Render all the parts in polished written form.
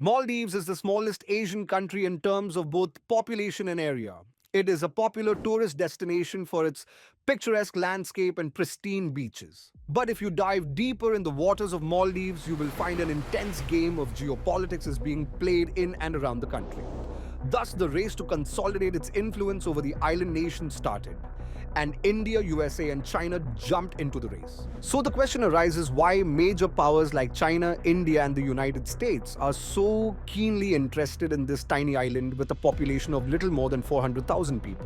Maldives is the smallest Asian country in terms of both population and area. It is a popular tourist destination for its picturesque landscape and pristine beaches. But if you dive deeper in the waters of Maldives, you will find an intense game of geopolitics is being played in and around the country. Thus, the race to consolidate its influence over the island nation started, and India, USA, and China jumped into the race. So the question arises why major powers like China, India, and the United States are so keenly interested in this tiny island with a population of little more than 400,000 people.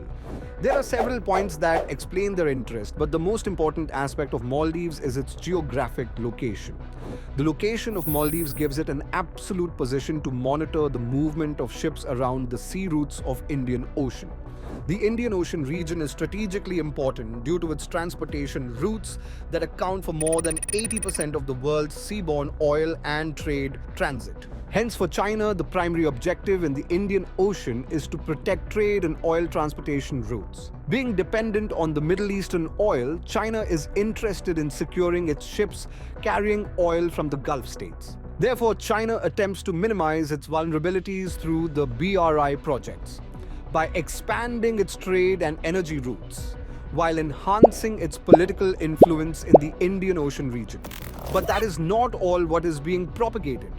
There are several points that explain their interest, but the most important aspect of Maldives is its geographic location. The location of Maldives gives it an absolute position to monitor the movement of ships around the sea routes of Indian Ocean. The Indian Ocean region is strategically important due to its transportation routes that account for more than 80% of the world's seaborne oil and trade transit. Hence, for China, the primary objective in the Indian Ocean is to protect trade and oil transportation routes. Being dependent on the Middle Eastern oil, China is interested in securing its ships carrying oil from the Gulf states. Therefore, China attempts to minimize its vulnerabilities through the BRI projects by expanding its trade and energy routes, while enhancing its political influence in the Indian Ocean region. But that is not all what is being propagated.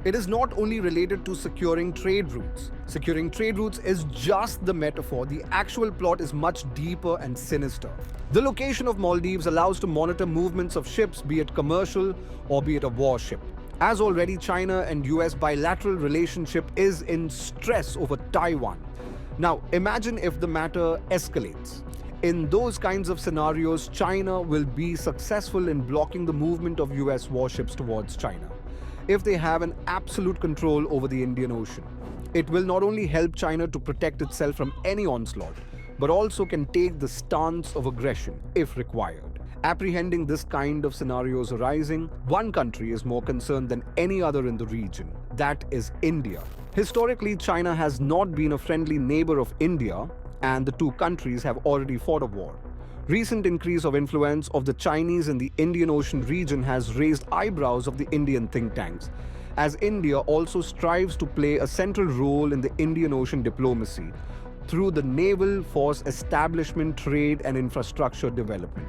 It is not only related to securing trade routes. Securing trade routes is just the metaphor. The actual plot is much deeper and sinister. The location of Maldives allows to monitor movements of ships, be it commercial or be it a warship. As already China and US bilateral relationship is in stress over Taiwan. Now, imagine if the matter escalates. In those kinds of scenarios, China will be successful in blocking the movement of US warships towards China. If they have an absolute control over the Indian Ocean, it will not only help China to protect itself from any onslaught, but also can take the stance of aggression if required. Apprehending this kind of scenarios arising, one country is more concerned than any other in the region. That is India. Historically, China has not been a friendly neighbor of India, and the two countries have already fought a war. Recent increase of influence of the Chinese in the Indian Ocean region has raised eyebrows of the Indian think tanks, as India also strives to play a central role in the Indian Ocean diplomacy through the naval force establishment, trade, and infrastructure development.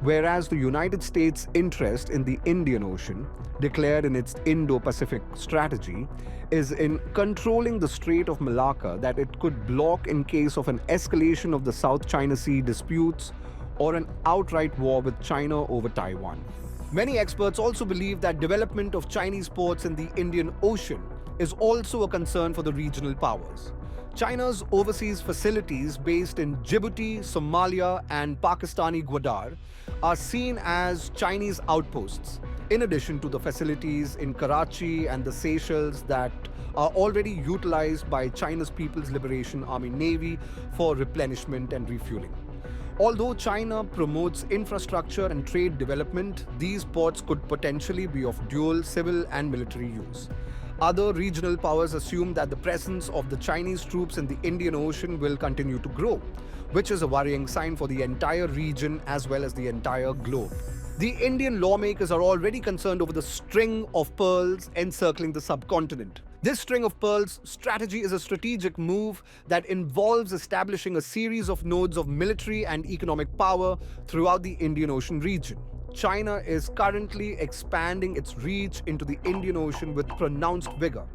Whereas the United States' interest in the Indian Ocean, declared in its Indo-Pacific strategy, is in controlling the Strait of Malacca that it could block in case of an escalation of the South China Sea disputes or an outright war with China over Taiwan. Many experts also believe that development of Chinese ports in the Indian Ocean is also a concern for the regional powers. China's overseas facilities based in Djibouti, Somalia, and Pakistani Gwadar are seen as Chinese outposts, in addition to the facilities in Karachi and the Seychelles that are already utilized by China's People's Liberation Army Navy for replenishment and refueling. Although China promotes infrastructure and trade development, these ports could potentially be of dual civil and military use. Other regional powers assume that the presence of the Chinese troops in the Indian Ocean will continue to grow, which is a worrying sign for the entire region as well as the entire globe. The Indian lawmakers are already concerned over the string of pearls encircling the subcontinent. This string of pearls strategy is a strategic move that involves establishing a series of nodes of military and economic power throughout the Indian Ocean region. China is currently expanding its reach into the Indian Ocean with pronounced vigor.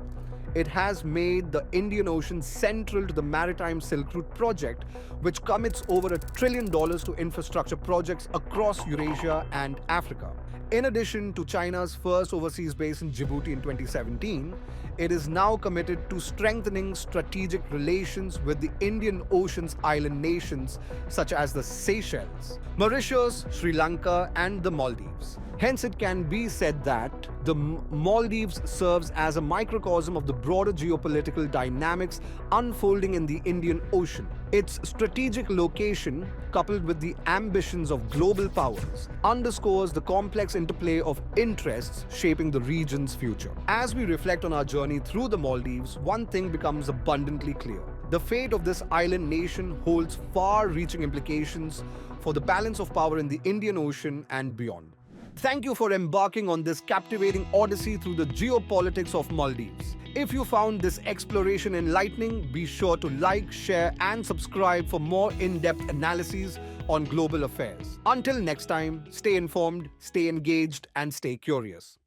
It has made the Indian Ocean central to the Maritime Silk Route project, which commits over $1 trillion to infrastructure projects across Eurasia and Africa. In addition to China's first overseas base in Djibouti in 2017, it is now committed to strengthening strategic relations with the Indian Ocean's island nations such as the Seychelles, Mauritius, Sri Lanka, and the Maldives. Hence, it can be said that the Maldives serves as a microcosm of the broader geopolitical dynamics unfolding in the Indian Ocean. Its strategic location, coupled with the ambitions of global powers, underscores the complex interplay of interests shaping the region's future. As we reflect on our journey through the Maldives, one thing becomes abundantly clear. The fate of this island nation holds far-reaching implications for the balance of power in the Indian Ocean and beyond. Thank you for embarking on this captivating odyssey through the geopolitics of Maldives. If you found this exploration enlightening, be sure to like, share, and subscribe for more in depth analyses on global affairs. Until next time, stay informed, stay engaged, and stay curious.